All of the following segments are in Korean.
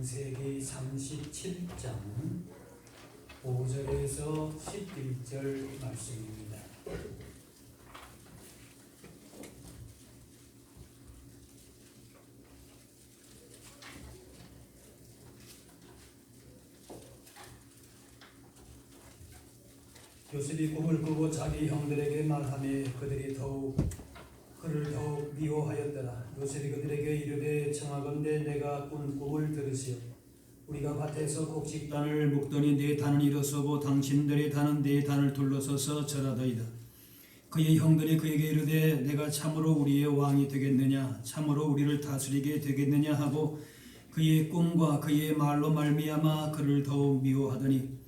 창세기 37장 5절에서 11절 말씀입니다. 요셉이 꿈을 꾸고 자기 형들에게 말하며 그들이 그를 더욱 미워하였더라. 요셉이 그들에게 이르되 청하건대 내가 꾼 꿈을 들으시오. 우리가 밭에서 곡식단을 묶더니 네 단은 일어서고 당신들의 단은 네 단을 둘러서서 절하더이다. 그의 형들이 그에게 이르되 내가 참으로 우리의 왕이 되겠느냐, 참으로 우리를 다스리게 되겠느냐 하고 그의 꿈과 그의 말로 말미암아 그를 더욱 미워하더니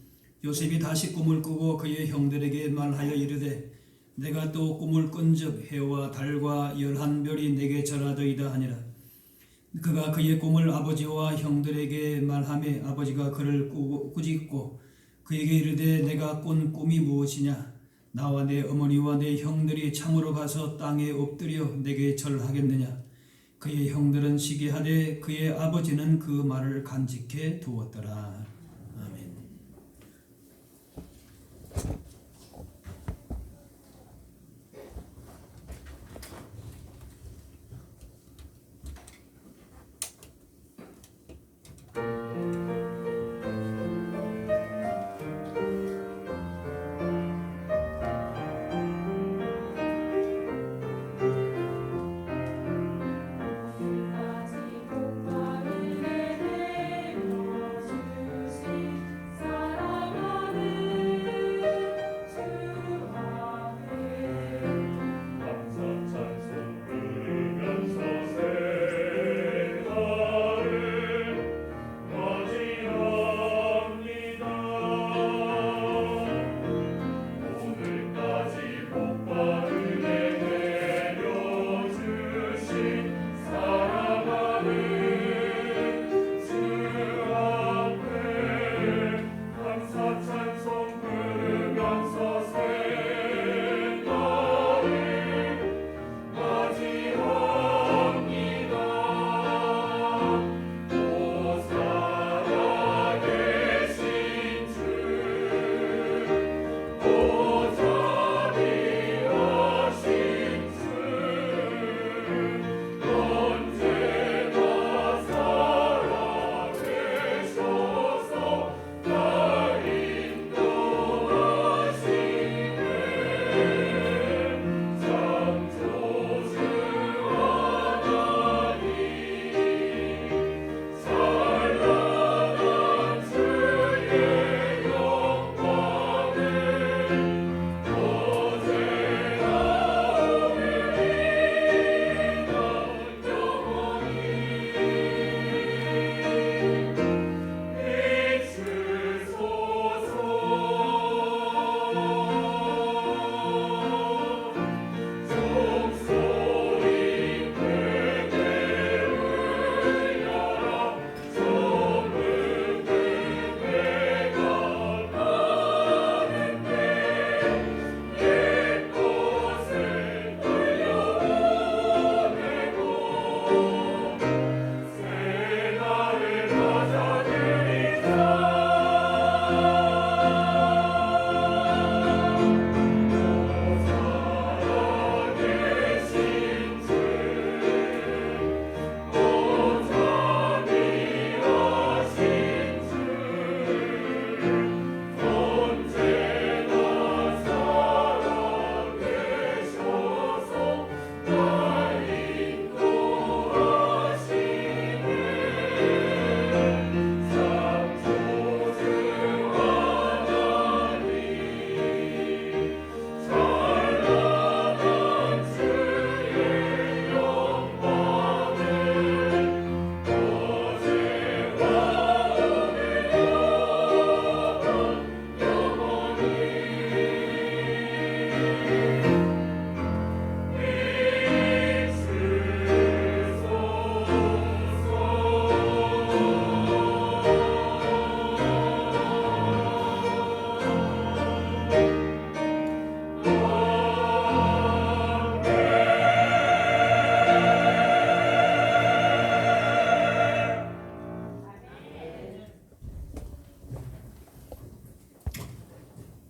요셉이 다시 꿈을 꾸고 그의 형들에게 말하여 이르되 내가 또 꿈을 꾼즉 해와 달과 11별이 내게 절하더이다 하니라. 그가 그의 꿈을 아버지와 형들에게 말하며 아버지가 그를 꾸짖고 그에게 이르되 내가 꾼 꿈이 무엇이냐, 나와 내 어머니와 내 형들이 참으로 가서 땅에 엎드려 내게 절하겠느냐. 그의 형들은 시기하되 그의 아버지는 그 말을 간직해 두었더라. 아멘.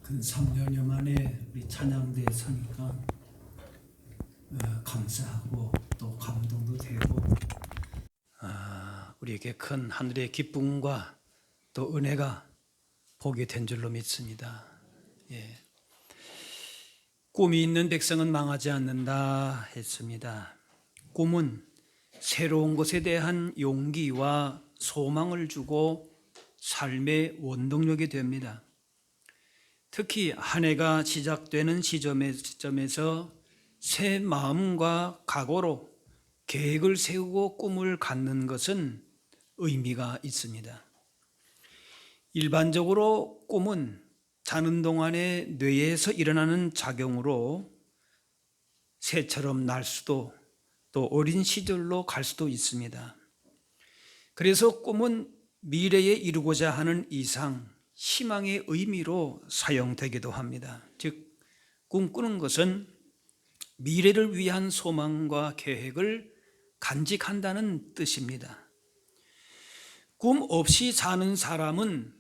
근 3년여 만에 우리 찬양대에 서니까 감사하고 또 감동도 되고 우리에게 큰 하늘의 기쁨과 또 은혜가 보게 된 줄로 믿습니다. 예. 꿈이 있는 백성은 망하지 않는다 했습니다. 꿈은 새로운 것에 대한 용기와 소망을 주고 삶의 원동력이 됩니다. 특히 한 해가 시작되는 시점에서 새 마음과 각오로 계획을 세우고 꿈을 갖는 것은 의미가 있습니다. 일반적으로 꿈은 자는 동안에 뇌에서 일어나는 작용으로 새처럼 날 수도 또 어린 시절로 갈 수도 있습니다. 그래서 꿈은 미래에 이루고자 하는 이상, 희망의 의미로 사용되기도 합니다. 즉, 꿈꾸는 것은 미래를 위한 소망과 계획을 간직한다는 뜻입니다. 꿈 없이 사는 사람은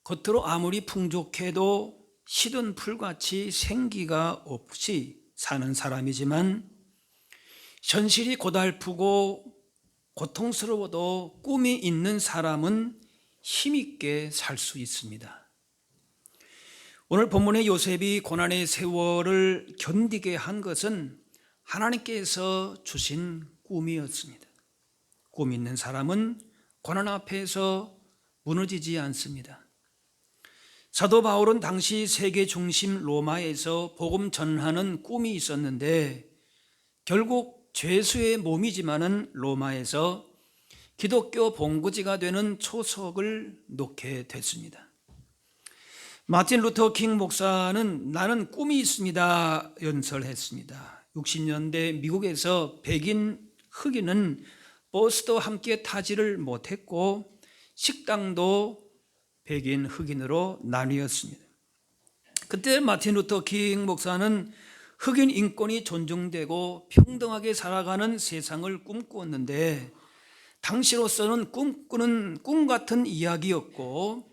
겉으로 아무리 풍족해도 시든 풀같이 생기가 없이 사는 사람이지만 현실이 고달프고 고통스러워도 꿈이 있는 사람은 힘있게 살 수 있습니다. 오늘 본문의 요셉이 고난의 세월을 견디게 한 것은 하나님께서 주신 꿈이었습니다. 꿈 있는 사람은 고난 앞에서 무너지지 않습니다. 사도 바울은 당시 세계 중심 로마에서 복음 전하는 꿈이 있었는데 결국 죄수의 몸이지만은 로마에서 기독교 본구지가 되는 초석을 놓게 됐습니다. 마틴 루터 킹 목사는 나는 꿈이 있습니다 연설했습니다. 60년대 미국에서 백인 흑인은 버스도 함께 타지를 못했고 식당도 백인 흑인으로 나뉘었습니다. 그때 마틴 루터 킹 목사는 흑인 인권이 존중되고 평등하게 살아가는 세상을 꿈꾸었는데 당시로서는 꿈꾸는 꿈 같은 이야기였고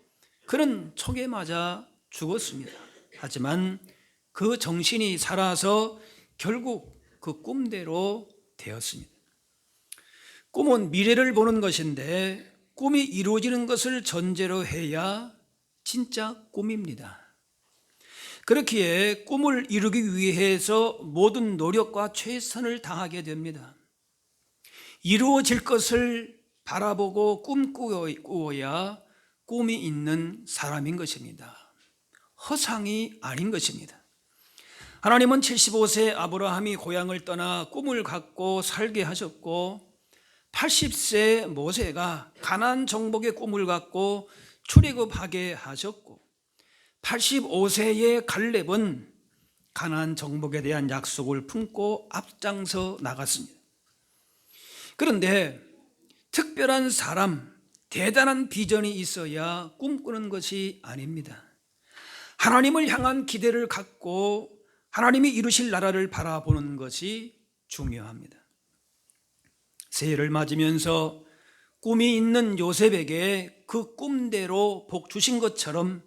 그는 총에 맞아 죽었습니다. 하지만 그 정신이 살아서 결국 그 꿈대로 되었습니다. 꿈은 미래를 보는 것인데 꿈이 이루어지는 것을 전제로 해야 진짜 꿈입니다. 그렇기에 꿈을 이루기 위해서 모든 노력과 최선을 다하게 됩니다. 이루어질 것을 바라보고 꿈꾸어야 꿈이 있는 사람인 것입니다. 허상이 아닌 것입니다. 하나님은 75세 아브라함이 고향을 떠나 꿈을 갖고 살게 하셨고 80세 모세가 가나안 정복의 꿈을 갖고 출애굽하게 하셨고 85세의 갈렙은 가나안 정복에 대한 약속을 품고 앞장서 나갔습니다. 그런데 특별한 사람, 대단한 비전이 있어야 꿈꾸는 것이 아닙니다. 하나님을 향한 기대를 갖고 하나님이 이루실 나라를 바라보는 것이 중요합니다. 새해를 맞으면서 꿈이 있는 요셉에게 그 꿈대로 복 주신 것처럼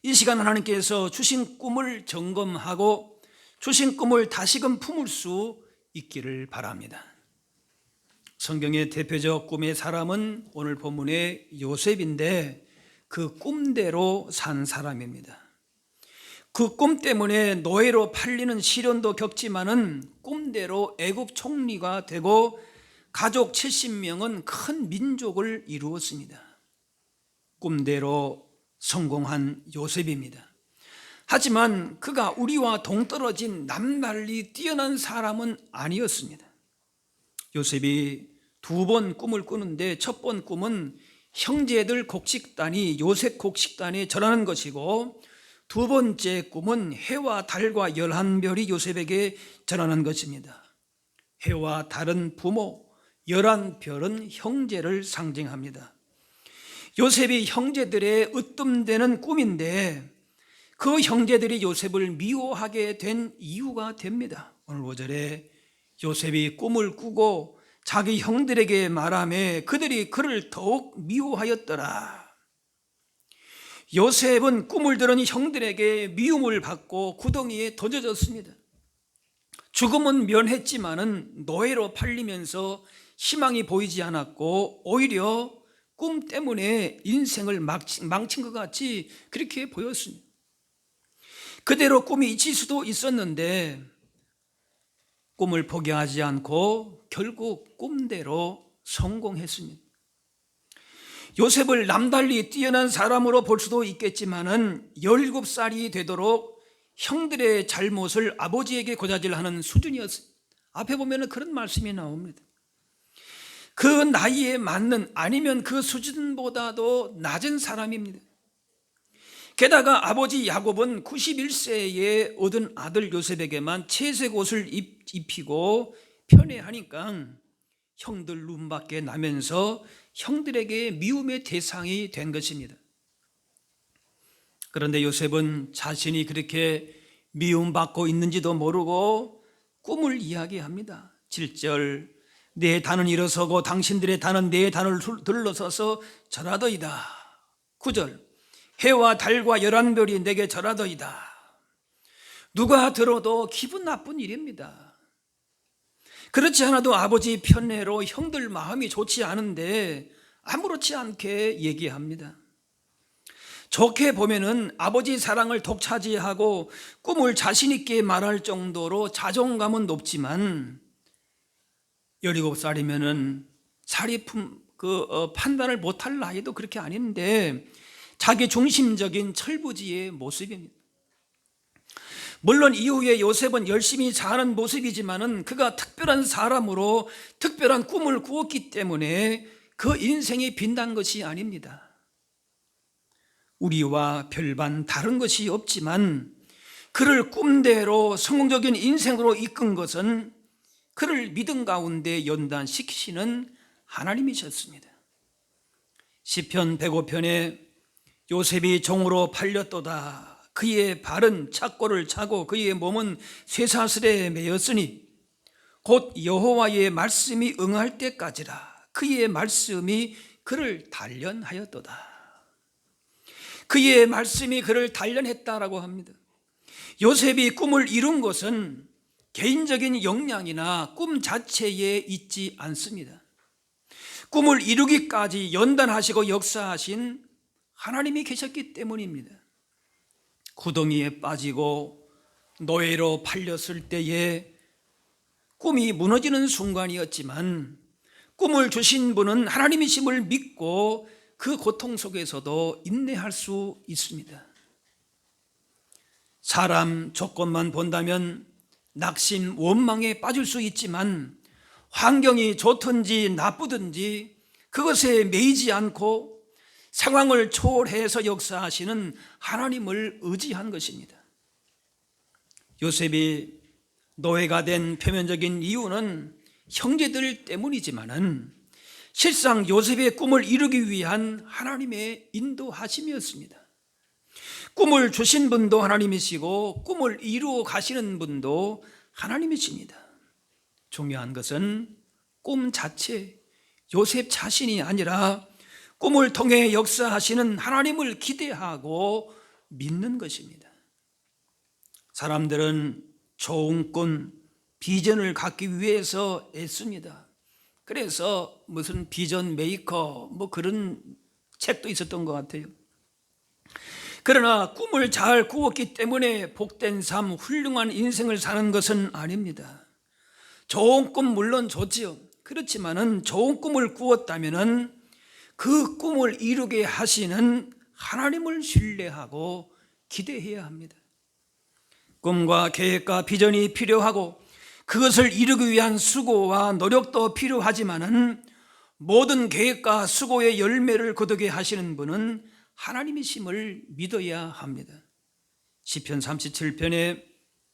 이 시간 하나님께서 주신 꿈을 점검하고 주신 꿈을 다시금 품을 수 있기를 바랍니다. 성경의 대표적 꿈의 사람은 오늘 본문의 요셉인데 그 꿈대로 산 사람입니다. 그 꿈 때문에 노예로 팔리는 시련도 겪지만은 꿈대로 애굽 총리가 되고 가족 70명은 큰 민족을 이루었습니다. 꿈대로 성공한 요셉입니다. 하지만 그가 우리와 동떨어진 남달리 뛰어난 사람은 아니었습니다. 요셉이 두 번 꿈을 꾸는데 첫 번 꿈은 형제들 곡식단이 요셉 곡식단에 절하는 것이고 두 번째 꿈은 해와 달과 11별이 요셉에게 절하는 것입니다. 해와 달은 부모, 11별은 형제를 상징합니다. 요셉이 형제들의 으뜸되는 꿈인데 그 형제들이 요셉을 미워하게 된 이유가 됩니다. 오늘 5절에 요셉이 꿈을 꾸고 자기 형들에게 말하며 그들이 그를 더욱 미워하였더라. 요셉은 꿈을 들은 형들에게 미움을 받고 구덩이에 던져졌습니다. 죽음은 면했지만은 노예로 팔리면서 희망이 보이지 않았고 오히려 꿈 때문에 인생을 망친 것 같이 그렇게 보였습니다. 그대로 꿈이 잊힐 수도 있었는데 꿈을 포기하지 않고 결국 꿈대로 성공했습니다. 요셉을 남달리 뛰어난 사람으로 볼 수도 있겠지만은 17살이 되도록 형들의 잘못을 아버지에게 고자질하는 수준이었어요. 앞에 보면은 그런 말씀이 나옵니다. 그 나이에 맞는, 아니면 그 수준보다도 낮은 사람입니다. 게다가 아버지 야곱은 91세에 얻은 아들 요셉에게만 채색 옷을 입히고 편애하니까 형들 눈밖에 나면서 형들에게 미움의 대상이 된 것입니다. 그런데 요셉은 자신이 그렇게 미움받고 있는지도 모르고 꿈을 이야기합니다. 7절, 내 단은 일어서고 당신들의 단은 내 단을 둘러서서 절하더이다. 9절, 해와 달과 11별이 내게 절하더이다. 누가 들어도 기분 나쁜 일입니다. 그렇지 않아도 아버지 편애로 형들 마음이 좋지 않은데 아무렇지 않게 얘기합니다. 좋게 보면은 아버지 사랑을 독차지하고 꿈을 자신 있게 말할 정도로 자존감은 높지만 17살이면은 판단을 못할 나이도 그렇게 아닌데 자기 중심적인 철부지의 모습입니다. 물론 이후에 요셉은 열심히 사는 모습이지만은 그가 특별한 사람으로 특별한 꿈을 꾸었기 때문에 그 인생이 빛난 것이 아닙니다. 우리와 별반 다른 것이 없지만 그를 꿈대로 성공적인 인생으로 이끈 것은 그를 믿음 가운데 연단시키시는 하나님이셨습니다. 시편 105편에 요셉이 종으로 팔렸도다. 그의 발은 착고를 차고 그의 몸은 쇠사슬에 매였으니 곧 여호와의 말씀이 응할 때까지라. 그의 말씀이 그를 단련하였도다. 그의 말씀이 그를 단련했다라고 합니다. 요셉이 꿈을 이룬 것은 개인적인 역량이나 꿈 자체에 있지 않습니다. 꿈을 이루기까지 연단하시고 역사하신 하나님이 계셨기 때문입니다. 구덩이에 빠지고 노예로 팔렸을 때에 꿈이 무너지는 순간이었지만 꿈을 주신 분은 하나님이심을 믿고 그 고통 속에서도 인내할 수 있습니다. 사람 조건만 본다면 낙심, 원망에 빠질 수 있지만 환경이 좋든지 나쁘든지 그것에 매이지 않고 상황을 초월해서 역사하시는 하나님을 의지한 것입니다. 요셉이 노예가 된 표면적인 이유는 형제들 때문이지만은 실상 요셉의 꿈을 이루기 위한 하나님의 인도하심이었습니다. 꿈을 주신 분도 하나님이시고 꿈을 이루어 가시는 분도 하나님이십니다. 중요한 것은 꿈 자체, 요셉 자신이 아니라 꿈을 통해 역사하시는 하나님을 기대하고 믿는 것입니다. 사람들은 좋은 꿈, 비전을 갖기 위해서 애씁니다. 그래서 무슨 비전 메이커 그런 책도 있었던 것 같아요. 그러나 꿈을 잘 꾸었기 때문에 복된 삶, 훌륭한 인생을 사는 것은 아닙니다. 좋은 꿈 물론 좋지요. 그렇지만은 좋은 꿈을 꾸었다면은 그 꿈을 이루게 하시는 하나님을 신뢰하고 기대해야 합니다. 꿈과 계획과 비전이 필요하고 그것을 이루기 위한 수고와 노력도 필요하지만은 모든 계획과 수고의 열매를 거두게 하시는 분은 하나님이심을 믿어야 합니다. 시편 37편에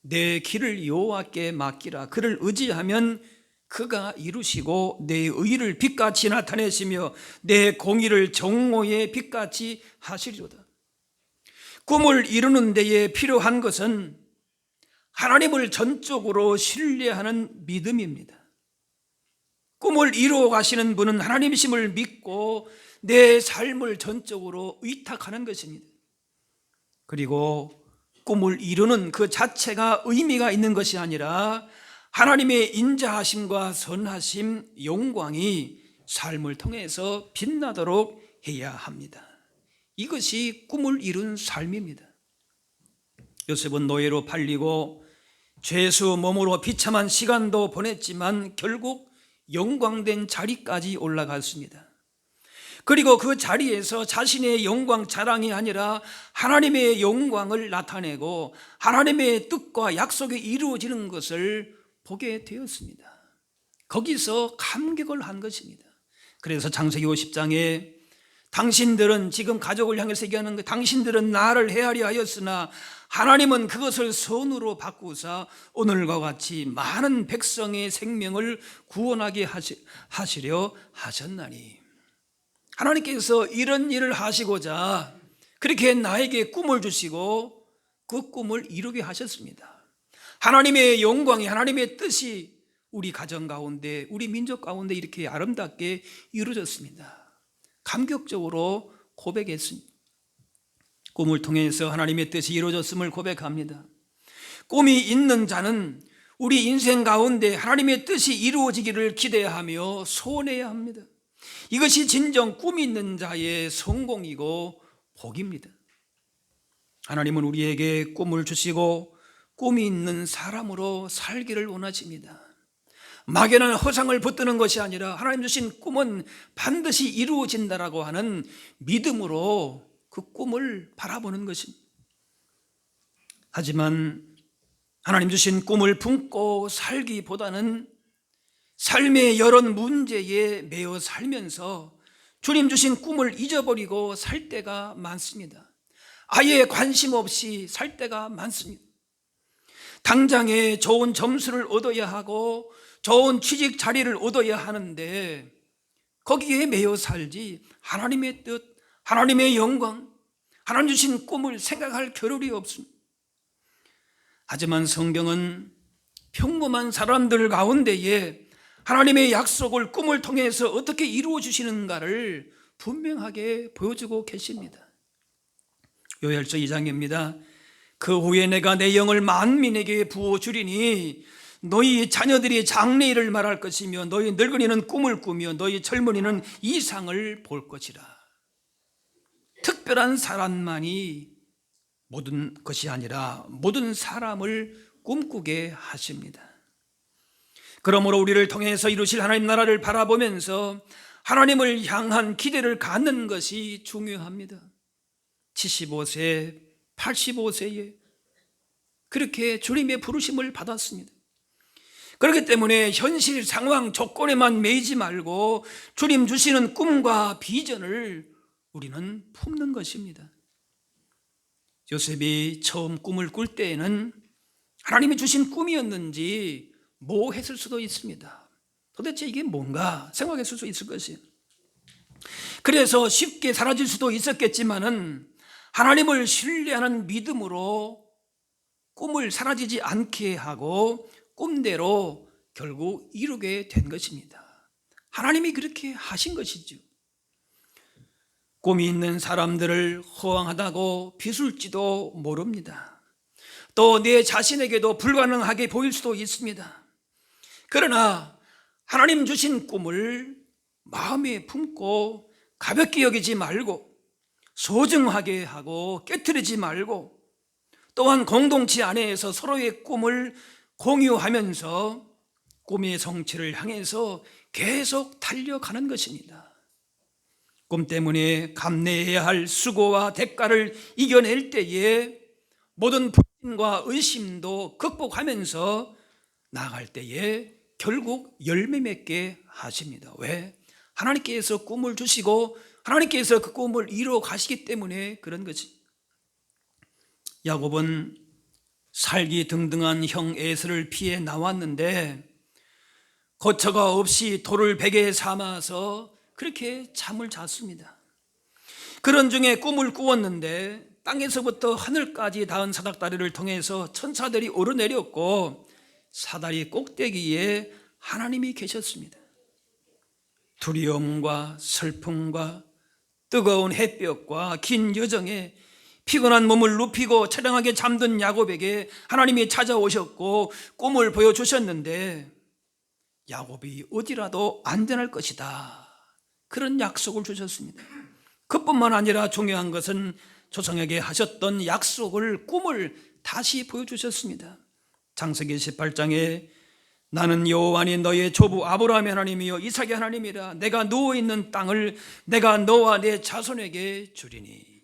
내 길을 여호와께 맡기라. 그를 의지하면 그가 이루시고 내 의를 빛같이 나타내시며 내 공의를 정오의 빛같이 하시리로다. 꿈을 이루는 데에 필요한 것은 하나님을 전적으로 신뢰하는 믿음입니다. 꿈을 이루어 가시는 분은 하나님이심을 믿고 내 삶을 전적으로 의탁하는 것입니다. 그리고 꿈을 이루는 그 자체가 의미가 있는 것이 아니라 하나님의 인자하심과 선하심, 영광이 삶을 통해서 빛나도록 해야 합니다. 이것이 꿈을 이룬 삶입니다. 요셉은 노예로 팔리고 죄수 몸으로 비참한 시간도 보냈지만 결국 영광된 자리까지 올라갔습니다. 그리고 그 자리에서 자신의 영광 자랑이 아니라 하나님의 영광을 나타내고 하나님의 뜻과 약속이 이루어지는 것을 보게 되었습니다. 거기서 감격을 한 것입니다. 그래서 창세기 50장에 당신들은, 지금 가족을 향해서 얘기하는 거, 당신들은 나를 헤아려 하였으나 하나님은 그것을 선으로 바꾸사 오늘과 같이 많은 백성의 생명을 구원하게 하시려 하셨나니. 하나님께서 이런 일을 하시고자 그렇게 나에게 꿈을 주시고 그 꿈을 이루게 하셨습니다. 하나님의 영광이, 하나님의 뜻이 우리 가정 가운데, 우리 민족 가운데 이렇게 아름답게 이루어졌습니다. 감격적으로 고백했습니다. 꿈을 통해서 하나님의 뜻이 이루어졌음을 고백합니다. 꿈이 있는 자는 우리 인생 가운데 하나님의 뜻이 이루어지기를 기대하며 소원해야 합니다. 이것이 진정 꿈이 있는 자의 성공이고 복입니다. 하나님은 우리에게 꿈을 주시고 꿈이 있는 사람으로 살기를 원하십니다. 막연한 허상을 붙드는 것이 아니라 하나님 주신 꿈은 반드시 이루어진다라고 하는 믿음으로 그 꿈을 바라보는 것입니다. 하지만 하나님 주신 꿈을 품고 살기보다는 삶의 여러 문제에 매여 살면서 주님 주신 꿈을 잊어버리고 살 때가 많습니다. 아예 관심 없이 살 때가 많습니다. 당장에 좋은 점수를 얻어야 하고 좋은 취직 자리를 얻어야 하는데 거기에 매여 살지 하나님의 뜻, 하나님의 영광, 하나님 주신 꿈을 생각할 겨를이 없습니다. 하지만 성경은 평범한 사람들 가운데에 하나님의 약속을 꿈을 통해서 어떻게 이루어 주시는가를 분명하게 보여주고 계십니다. 요엘서 2장입니다. 그 후에 내가 내 영을 만민에게 부어주리니 너희 자녀들이 장래일을 말할 것이며 너희 늙은이는 꿈을 꾸며 너희 젊은이는 이상을 볼 것이라. 특별한 사람만이 모든 것이 아니라 모든 사람을 꿈꾸게 하십니다. 그러므로 우리를 통해서 이루실 하나님 나라를 바라보면서 하나님을 향한 기대를 갖는 것이 중요합니다. 75세, 85세에 그렇게 주님의 부르심을 받았습니다. 그렇기 때문에 현실 상황 조건에만 매이지 말고 주님 주시는 꿈과 비전을 우리는 품는 것입니다. 요셉이 처음 꿈을 꿀 때에는 하나님이 주신 꿈이었는지 모호했을 수도 있습니다. 도대체 이게 뭔가 생각했을 수 있을 것이에요. 그래서 쉽게 사라질 수도 있었겠지만은 하나님을 신뢰하는 믿음으로 꿈을 사라지지 않게 하고 꿈대로 결국 이루게 된 것입니다. 하나님이 그렇게 하신 것이죠. 꿈이 있는 사람들을 허황하다고 비술지도 모릅니다. 또 내 자신에게도 불가능하게 보일 수도 있습니다. 그러나 하나님 주신 꿈을 마음에 품고 가볍게 여기지 말고 소중하게 하고 깨트리지 말고 또한 공동체 안에서 서로의 꿈을 공유하면서 꿈의 성취를 향해서 계속 달려가는 것입니다. 꿈 때문에 감내해야 할 수고와 대가를 이겨낼 때에 모든 불신과 의심도 극복하면서 나아갈 때에 결국 열매 맺게 하십니다. 왜? 하나님께서 꿈을 주시고 하나님께서 그 꿈을 이루어 가시기 때문에 그런 거지. 야곱은 살기 등등한 형 에서를 피해 나왔는데 거처가 없이 돌을 베개에 삼아서 그렇게 잠을 잤습니다. 그런 중에 꿈을 꾸었는데 땅에서부터 하늘까지 닿은 사닥다리를 통해서 천사들이 오르내렸고 사다리 꼭대기에 하나님이 계셨습니다. 두려움과 슬픔과 뜨거운 햇볕과 긴 여정에 피곤한 몸을 눕히고 처량하게 잠든 야곱에게 하나님이 찾아오셨고 꿈을 보여주셨는데 야곱이 어디라도 안전할 것이다, 그런 약속을 주셨습니다. 그뿐만 아니라 중요한 것은 조상에게 하셨던 약속을, 꿈을 다시 보여주셨습니다. 창세기 18장에 나는 여호와니 너의 조부 아브라함의 하나님이요 이삭의 하나님이라. 내가 누워있는 땅을 내가 너와 내 자손에게 주리니.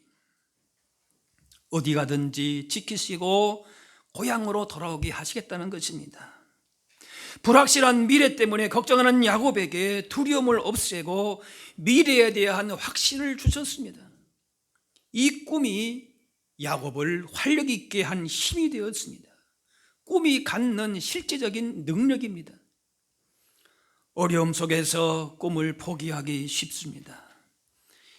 어디 가든지 지키시고 고향으로 돌아오게 하시겠다는 것입니다. 불확실한 미래 때문에 걱정하는 야곱에게 두려움을 없애고 미래에 대한 확신을 주셨습니다. 이 꿈이 야곱을 활력 있게 한 힘이 되었습니다. 꿈이 갖는 실제적인 능력입니다. 어려움 속에서 꿈을 포기하기 쉽습니다.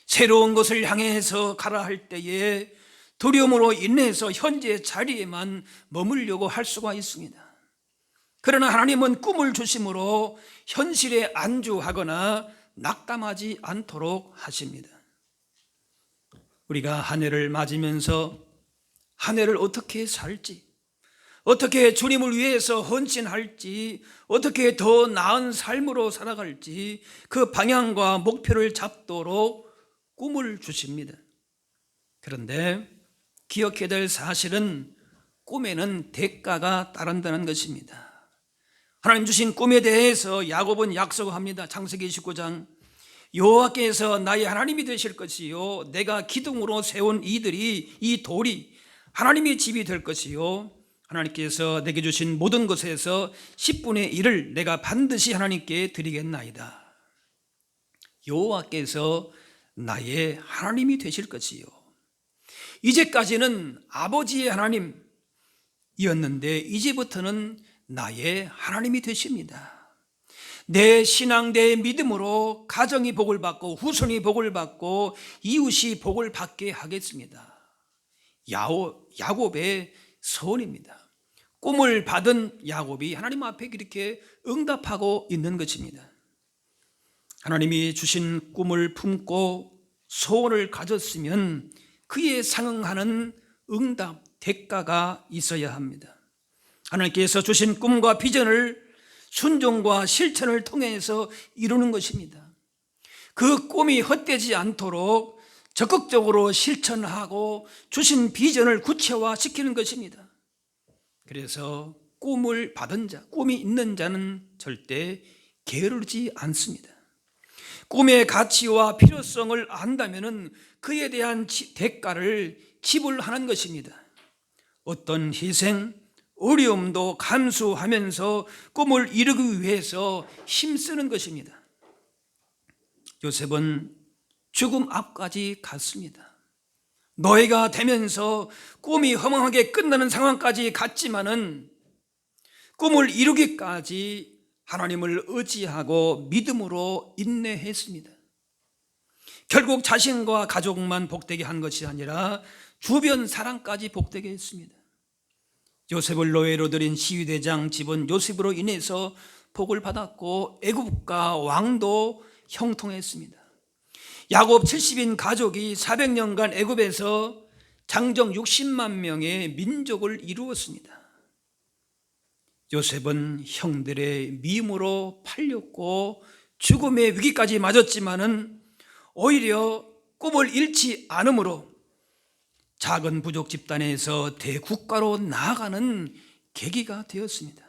새로운 것을 향해서 가라 할 때에 두려움으로 인해서 현재 자리에만 머물려고 할 수가 있습니다. 그러나 하나님은 꿈을 주심으로 현실에 안주하거나 낙담하지 않도록 하십니다. 우리가 한 해를 맞으면서 한 해를 어떻게 살지, 어떻게 주님을 위해서 헌신할지, 어떻게 더 나은 삶으로 살아갈지 그 방향과 목표를 잡도록 꿈을 주십니다. 그런데 기억해야 될 사실은 꿈에는 대가가 따른다는 것입니다. 하나님 주신 꿈에 대해서 야곱은 약속합니다. 창세기 29장 여호와께서 나의 하나님이 되실 것이요 내가 기둥으로 세운 이 돌이 하나님의 집이 될 것이요 하나님께서 내게 주신 모든 것에서 10분의 1을 내가 반드시 하나님께 드리겠나이다. 여호와께서 나의 하나님이 되실 것이요. 이제까지는 아버지의 하나님이었는데 이제부터는 나의 하나님이 되십니다. 내 신앙, 내 믿음으로 가정이 복을 받고 후손이 복을 받고 이웃이 복을 받게 하겠습니다. 야곱의 소원입니다. 꿈을 받은 야곱이 하나님 앞에 이렇게 응답하고 있는 것입니다. 하나님이 주신 꿈을 품고 소원을 가졌으면 그에 상응하는 응답, 대가가 있어야 합니다. 하나님께서 주신 꿈과 비전을 순종과 실천을 통해서 이루는 것입니다. 그 꿈이 헛되지 않도록 적극적으로 실천하고 주신 비전을 구체화시키는 것입니다. 그래서 꿈을 받은 자, 꿈이 있는 자는 절대 게으르지 않습니다. 꿈의 가치와 필요성을 안다면 그에 대한 대가를 지불하는 것입니다. 어떤 희생, 어려움도 감수하면서 꿈을 이루기 위해서 힘쓰는 것입니다. 요셉은 죽음 앞까지 갔습니다. 노예가 되면서 꿈이 허망하게 끝나는 상황까지 갔지만은 꿈을 이루기까지 하나님을 의지하고 믿음으로 인내했습니다. 결국 자신과 가족만 복되게 한 것이 아니라 주변 사람까지 복되게 했습니다. 요셉을 노예로 들인 시위대장 집은 요셉으로 인해서 복을 받았고 애굽과 왕도 형통했습니다. 야곱 70인 가족이 400년간 애굽에서 장정 60만 명의 민족을 이루었습니다. 요셉은 형들의 미움으로 팔렸고 죽음의 위기까지 맞았지만은 오히려 꿈을 잃지 않음으로 작은 부족 집단에서 대국가로 나아가는 계기가 되었습니다.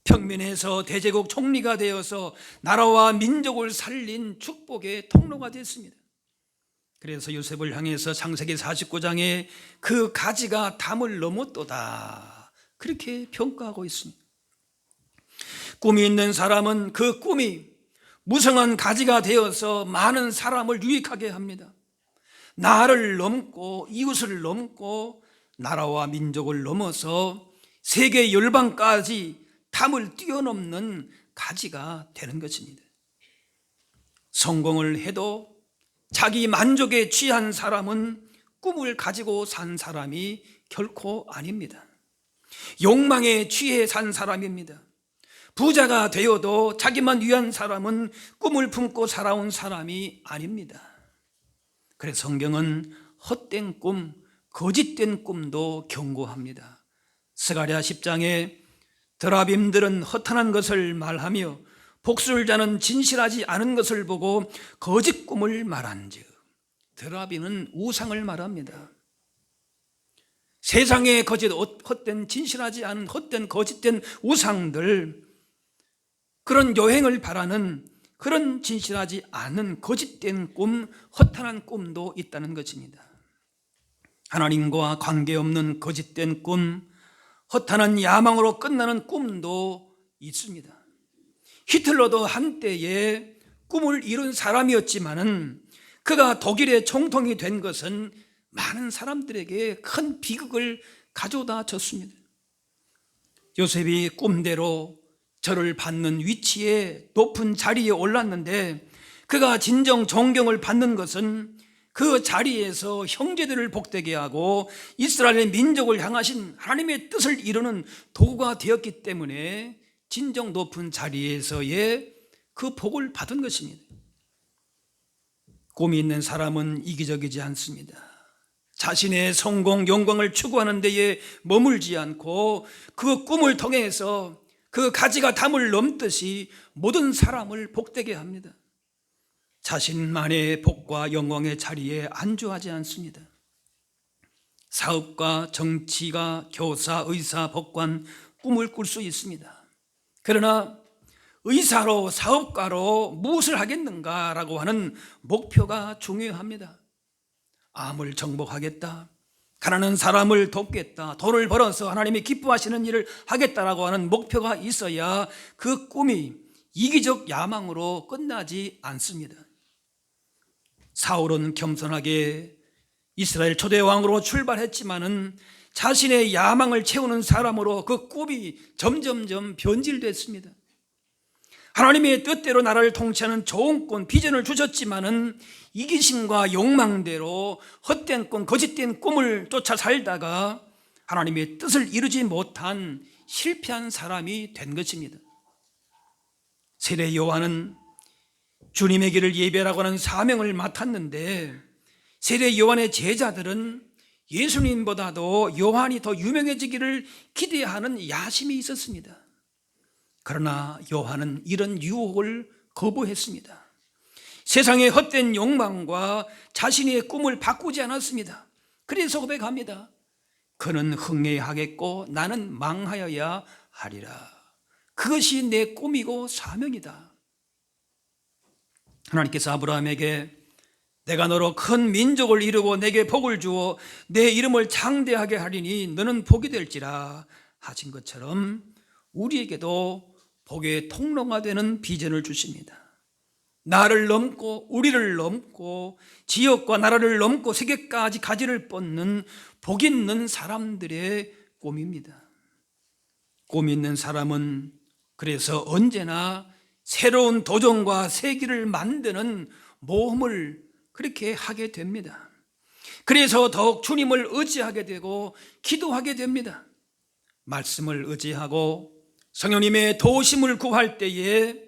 평민에서 대제국 총리가 되어서 나라와 민족을 살린 축복의 통로가 됐습니다. 그래서 요셉을 향해서 창세기 49장에 그 가지가 담을 넘었도다, 그렇게 평가하고 있습니다. 꿈이 있는 사람은 그 꿈이 무성한 가지가 되어서 많은 사람을 유익하게 합니다. 나를 넘고 이웃을 넘고 나라와 민족을 넘어서 세계 열방까지 담을 뛰어넘는 가지가 되는 것입니다. 성공을 해도 자기 만족에 취한 사람은 꿈을 가지고 산 사람이 결코 아닙니다. 욕망에 취해 산 사람입니다. 부자가 되어도 자기만 위한 사람은 꿈을 품고 살아온 사람이 아닙니다. 그래서 성경은 헛된 꿈, 거짓된 꿈도 경고합니다. 스가랴 10장에 드라빔들은 허탄한 것을 말하며 복수를 자는 진실하지 않은 것을 보고 거짓 꿈을 말한즉, 드라빔은 우상을 말합니다. 세상의 거짓, 헛된 진실하지 않은 헛된 거짓된 우상들, 그런 여행을 바라는 그런 진실하지 않은 거짓된 꿈, 허탄한 꿈도 있다는 것입니다. 하나님과 관계없는 거짓된 꿈, 허탄한 야망으로 끝나는 꿈도 있습니다. 히틀러도 한때에 꿈을 이룬 사람이었지만은 그가 독일의 총통이 된 것은 많은 사람들에게 큰 비극을 가져다 줬습니다. 요셉이 꿈대로 저를 받는 위치에 높은 자리에 올랐는데 그가 진정 존경을 받는 것은 그 자리에서 형제들을 복되게 하고 이스라엘의 민족을 향하신 하나님의 뜻을 이루는 도구가 되었기 때문에 진정 높은 자리에서의 그 복을 받은 것입니다. 꿈이 있는 사람은 이기적이지 않습니다. 자신의 성공, 영광을 추구하는 데에 머물지 않고 그 꿈을 통해서 그 가지가 담을 넘듯이 모든 사람을 복되게 합니다. 자신만의 복과 영광의 자리에 안주하지 않습니다. 사업가, 정치가, 교사, 의사, 법관 꿈을 꿀 수 있습니다. 그러나 의사로, 사업가로 무엇을 하겠는가라고 하는 목표가 중요합니다. 암을 정복하겠다, 가난한 사람을 돕겠다, 돈을 벌어서 하나님이 기뻐하시는 일을 하겠다라고 하는 목표가 있어야 그 꿈이 이기적 야망으로 끝나지 않습니다. 사울은 겸손하게 이스라엘 초대왕으로 출발했지만은 자신의 야망을 채우는 사람으로 그 꿈이 점점점 변질됐습니다. 하나님의 뜻대로 나라를 통치하는 좋은 꿈, 비전을 주셨지만은 이기심과 욕망대로 헛된 꿈, 거짓된 꿈을 쫓아 살다가 하나님의 뜻을 이루지 못한 실패한 사람이 된 것입니다. 세례 요한은 주님의 길을 예배라고 하는 사명을 맡았는데 세례 요한의 제자들은 예수님보다도 요한이 더 유명해지기를 기대하는 야심이 있었습니다. 그러나 요한은 이런 유혹을 거부했습니다. 세상의 헛된 욕망과 자신의 꿈을 바꾸지 않았습니다. 그래서 고백합니다. 그는 흥해하겠고 나는 망하여야 하리라. 그것이 내 꿈이고 사명이다. 하나님께서 아브라함에게 내가 너로 큰 민족을 이루고 내게 복을 주어 내 이름을 장대하게 하리니 너는 복이 될지라 하신 것처럼 우리에게도 복의 통로가 되는 비전을 주십니다. 나를 넘고 우리를 넘고 지역과 나라를 넘고 세계까지 가지를 뻗는 복 있는 사람들의 꿈입니다. 꿈 있는 사람은 그래서 언제나 새로운 도전과 세기를 만드는 모험을 그렇게 하게 됩니다. 그래서 더욱 주님을 의지하게 되고 기도하게 됩니다. 말씀을 의지하고 성령님의 도우심을 구할 때에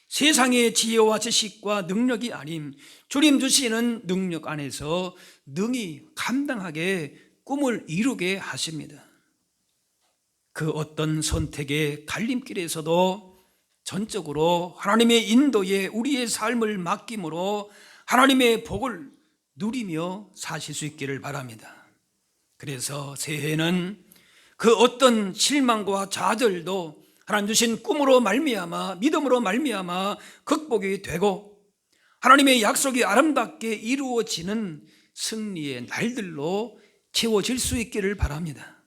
세상의 지혜와 지식과 능력이 아닌 주님 주시는 능력 안에서 능히 감당하게 꿈을 이루게 하십니다. 그 어떤 선택의 갈림길에서도 전적으로 하나님의 인도에 우리의 삶을 맡김으로 하나님의 복을 누리며 사실 수 있기를 바랍니다. 그래서 새해는 그 어떤 실망과 좌절도 하나님 주신 꿈으로 말미암아 믿음으로 말미암아 극복이 되고 하나님의 약속이 아름답게 이루어지는 승리의 날들로 채워질 수 있기를 바랍니다.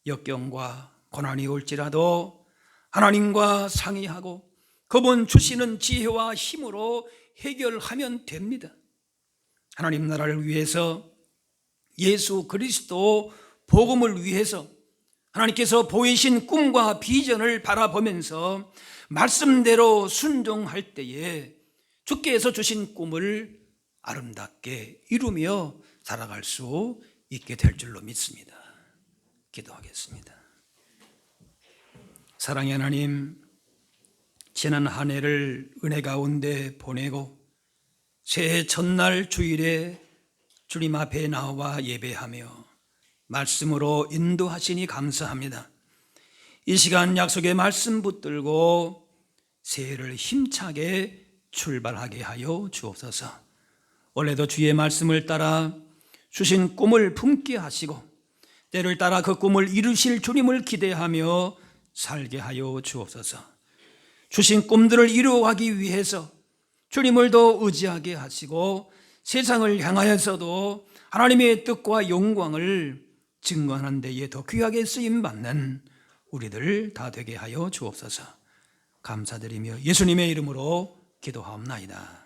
역경과 고난이 올지라도 하나님과 상의하고 그분 주시는 지혜와 힘으로 해결하면 됩니다. 하나님 나라를 위해서 예수 그리스도 복음을 위해서 하나님께서 보이신 꿈과 비전을 바라보면서 말씀대로 순종할 때에 주께서 주신 꿈을 아름답게 이루며 살아갈 수 있게 될 줄로 믿습니다. 기도하겠습니다. 사랑의 하나님, 지난 한 해를 은혜 가운데 보내고 새해 첫날 주일에 주님 앞에 나와 예배하며 말씀으로 인도하시니 감사합니다. 이 시간 약속의 말씀 붙들고 새해를 힘차게 출발하게 하여 주옵소서. 올해도 주의 말씀을 따라 주신 꿈을 품게 하시고 때를 따라 그 꿈을 이루실 주님을 기대하며 살게 하여 주옵소서. 주신 꿈들을 이루어가기 위해서 주님을 더 의지하게 하시고 세상을 향하여서도 하나님의 뜻과 영광을 증거하는 데에 더 귀하게 쓰임받는 우리들 다 되게 하여 주옵소서. 감사드리며 예수님의 이름으로 기도하옵나이다.